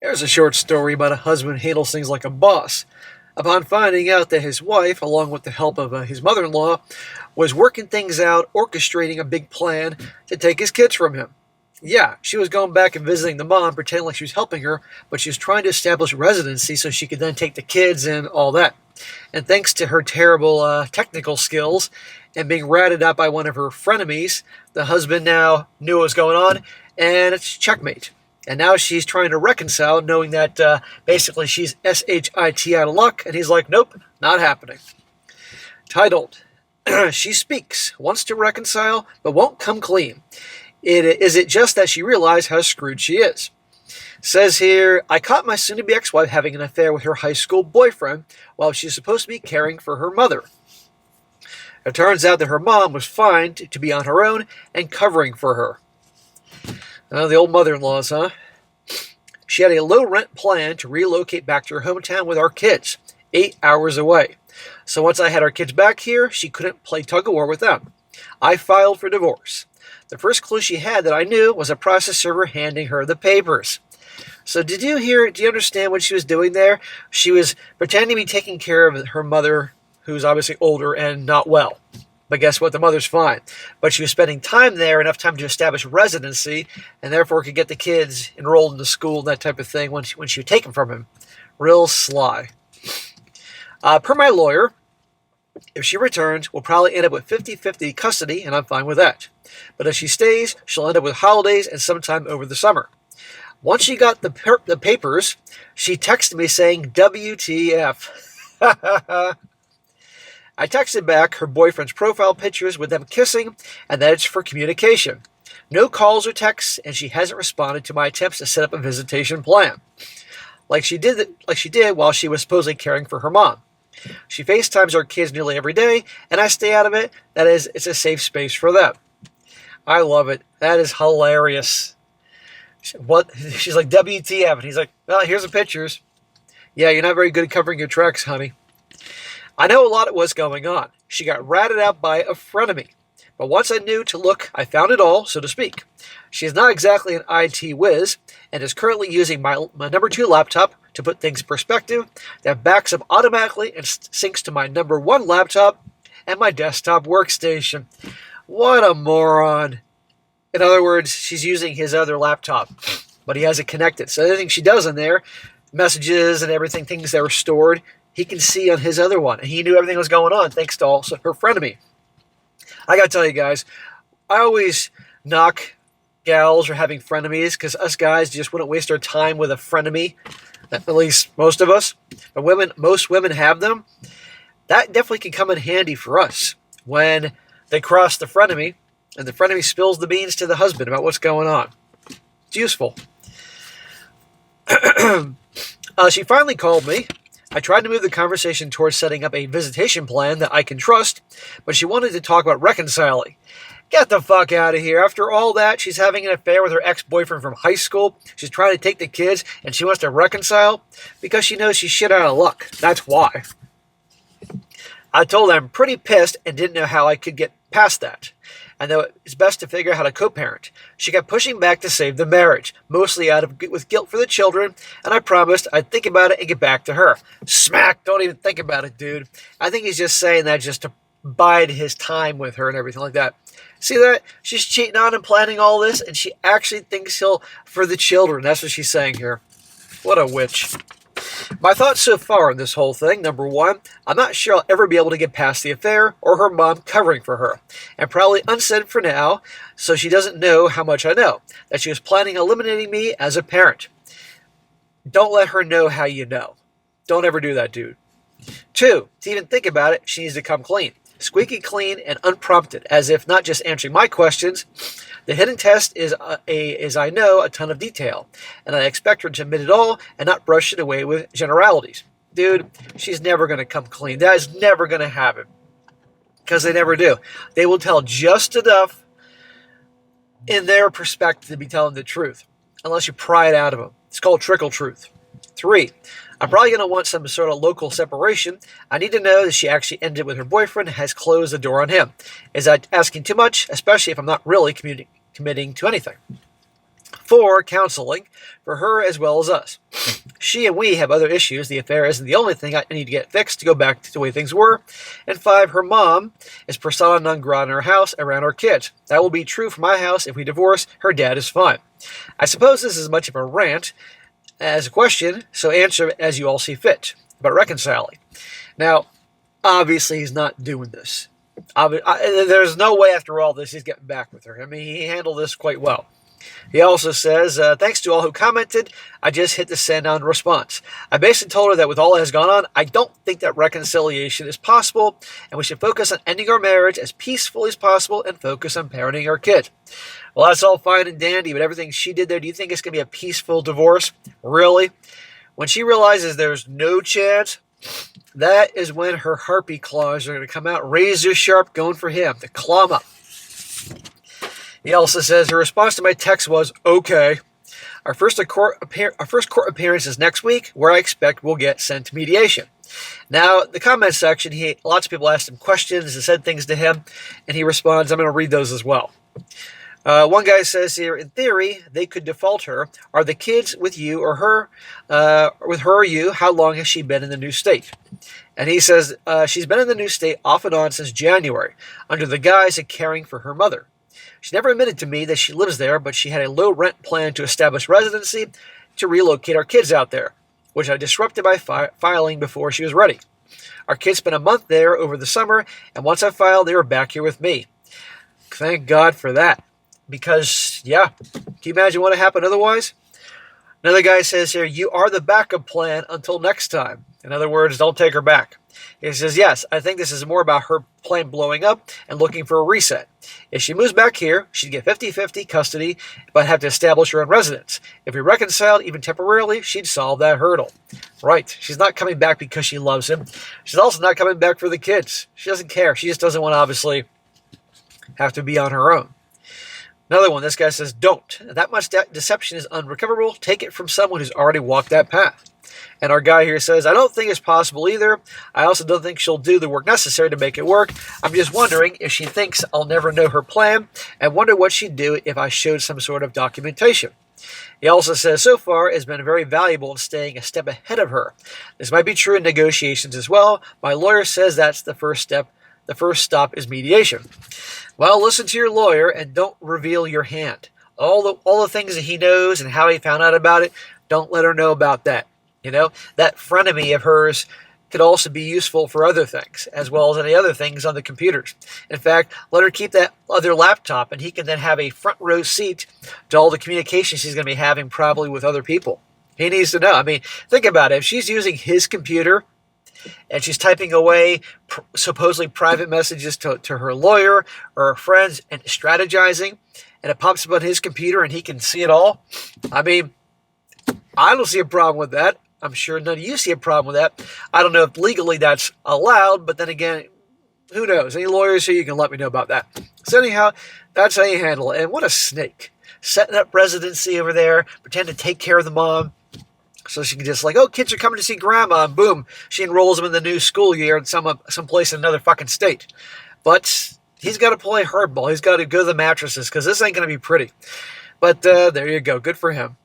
There's a short story about a husband who handles things like a boss. Upon finding out that his wife, along with the help of his mother in law, was working things out, orchestrating a big plan to take his kids from him. Yeah, she was going back and visiting the mom, pretending like she was helping her, but she was trying to establish residency so she could then take the kids and all that. And thanks to her terrible technical skills and being ratted out by one of her frenemies, the husband now knew what was going on, and it's checkmate. And now she's trying to reconcile, knowing that basically she's SHIT out of luck, and he's like, nope, not happening. Titled, She Speaks, Wants to Reconcile, but Won't Come Clean. Is it just that she realized how screwed she is? Says here, I caught my soon-to-be ex-wife having an affair with her high school boyfriend while she's supposed to be caring for her mother. It turns out that her mom was fine to be on her own and covering for her. The old mother-in-laws, huh? She had a low-rent plan to relocate back to her hometown with our kids, 8 hours away. So once I had our kids back here, she couldn't play tug-of-war with them. I filed for divorce. The first clue she had that I knew was a process server handing her the papers. So do you understand what she was doing there? She was pretending to be taking care of her mother, who's obviously older and not well. But guess what? The mother's fine. But she was spending time there, enough time to establish residency, and therefore could get the kids enrolled in the school and that type of thing when she would take them from him. Real sly. Per my lawyer, if she returns, we'll probably end up with 50-50 custody, and I'm fine with that. But if she stays, she'll end up with holidays and sometime over the summer. Once she got the papers, she texted me saying, WTF. I texted back her boyfriend's profile pictures with them kissing, and that it's for communication. No calls or texts, and she hasn't responded to my attempts to set up a visitation plan. Like she did while she was supposedly caring for her mom. She FaceTimes our kids nearly every day, and I stay out of it. That is, it's a safe space for them. I love it. That is hilarious. What? She's like, WTF. And he's like, well, here's the pictures. Yeah, you're not very good at covering your tracks, honey. I know a lot of what's going on. She got ratted out by a frenemy. But once I knew to look, I found it all, so to speak. She is not exactly an IT whiz, and is currently using my number 2 laptop to put things in perspective that backs up automatically and syncs to my number 1 laptop and my desktop workstation. What a moron. In other words, she's using his other laptop, but he has it connected. So anything she does in there, messages and everything, things that were stored, he can see on his other one. And he knew everything was going on thanks to also her frenemy. I got to tell you guys, I always knock gals for having frenemies because us guys just wouldn't waste our time with a frenemy, at least most of us. But most women have them. That definitely can come in handy for us when they cross the frenemy and the frenemy spills the beans to the husband about what's going on. It's useful. She finally called me. I tried to move the conversation towards setting up a visitation plan that I can trust, but she wanted to talk about reconciling. Get the fuck out of here. After all that, she's having an affair with her ex-boyfriend from high school. She's trying to take the kids, and she wants to reconcile because she knows she's shit out of luck. That's why. I told her I'm pretty pissed and didn't know how I could get past that. And though it's best to figure out how to co-parent. She kept pushing back to save the marriage, mostly with guilt for the children, and I promised I'd think about it and get back to her. Smack! Don't even think about it, dude. I think he's just saying that just to bide his time with her and everything like that. See that? She's cheating on him, planning all this, and she actually thinks he'll for the children. That's what she's saying here. What a witch. My thoughts so far on this whole thing. Number 1, I'm not sure I'll ever be able to get past the affair or her mom covering for her. And probably unsaid for now, so she doesn't know how much I know. That she was planning on eliminating me as a parent. Don't let her know how you know. Don't ever do that, dude. 2, to even think about it, she needs to come clean. Squeaky clean and unprompted, as if not just answering my questions. The hidden test is I know a ton of detail, and I expect her to admit it all and not brush it away with generalities. Dude, she's never going to come clean. That is never going to happen, because they never do. They will tell just enough in their perspective to be telling the truth, unless you pry it out of them. It's called trickle truth. 3, I'm probably going to want some sort of local separation. I need to know that she actually ended with her boyfriend and has closed the door on him. Is that asking too much, especially if I'm not really committing to anything? for counseling for her as well as us. She and we have other issues. The affair isn't the only thing I need to get fixed to go back to the way things were. And 5, her mom is persona non grata in our house around our kids. That will be true for my house if we divorce. Her dad is fine. I suppose this is as much of a rant as a question, so answer as you all see fit about reconciling. Now, obviously he's not doing this. There's no way after all this he's getting back with her. I mean, he handled this quite well. He also says, thanks to all who commented, I just hit the send on response. I basically told her that with all that has gone on, I don't think that reconciliation is possible, and we should focus on ending our marriage as peacefully as possible and focus on parenting our kid. Well, that's all fine and dandy, but everything she did there, do you think it's going to be a peaceful divorce? Really? When she realizes there's no chance, that is when her harpy claws are going to come out, razor sharp, going for him, to claw him up. He also says her response to my text was, okay. Our first court appearance is next week, where I expect we'll get sent to mediation. Now, the comment section, lots of people asked him questions and said things to him, and he responds. I'm going to read those as well. One guy says here, in theory, they could default her. Are the kids with you or her, with her or you? How long has she been in the new state? And he says she's been in the new state off and on since January, under the guise of caring for her mother. She never admitted to me that she lives there, but she had a low-rent plan to establish residency to relocate our kids out there, which I disrupted by filing before she was ready. Our kids spent a month there over the summer, and once I filed, they were back here with me. Thank God for that, because, yeah, can you imagine what would happen otherwise? Another guy says here, you are the backup plan until next time. In other words, don't take her back. He says, yes, I think this is more about her plan blowing up and looking for a reset. If she moves back here, she'd get 50-50 custody, but have to establish her own residence. If we reconciled, even temporarily, she'd solve that hurdle. Right. She's not coming back because she loves him. She's also not coming back for the kids. She doesn't care. She just doesn't want to, obviously, have to be on her own. Another one, this guy says, don't. That much deception is unrecoverable. Take it from someone who's already walked that path. And our guy here says, I don't think it's possible either. I also don't think she'll do the work necessary to make it work. I'm just wondering if she thinks I'll never know her plan, and wonder what she'd do if I showed some sort of documentation. He also says, so far, it's been very valuable in staying a step ahead of her. This might be true in negotiations as well. My lawyer says that's the first step. The first stop is mediation. Well, listen to your lawyer and don't reveal your hand. All the things that he knows and how he found out about it, don't let her know about that. You know, that frenemy of hers could also be useful for other things, as well as any other things on the computers. In fact, let her keep that other laptop, and he can then have a front row seat to all the communication she's going to be having probably with other people. He needs to know. I mean, think about it. If she's using his computer and she's typing away supposedly private messages to her lawyer or her friends and strategizing, and it pops up on his computer and he can see it all, I mean, I don't see a problem with that. I'm sure none of you see a problem with that. I don't know if legally that's allowed, but then again, who knows? Any lawyers here, you can let me know about that. So anyhow, that's how you handle it. And what a snake. Setting up residency over there, pretend to take care of the mom, so she can just like, oh, kids are coming to see grandma, and boom, she enrolls them in the new school year in someplace in another fucking state. But he's got to play hardball. He's got to go to the mattresses, because this ain't going to be pretty. But there you go. Good for him.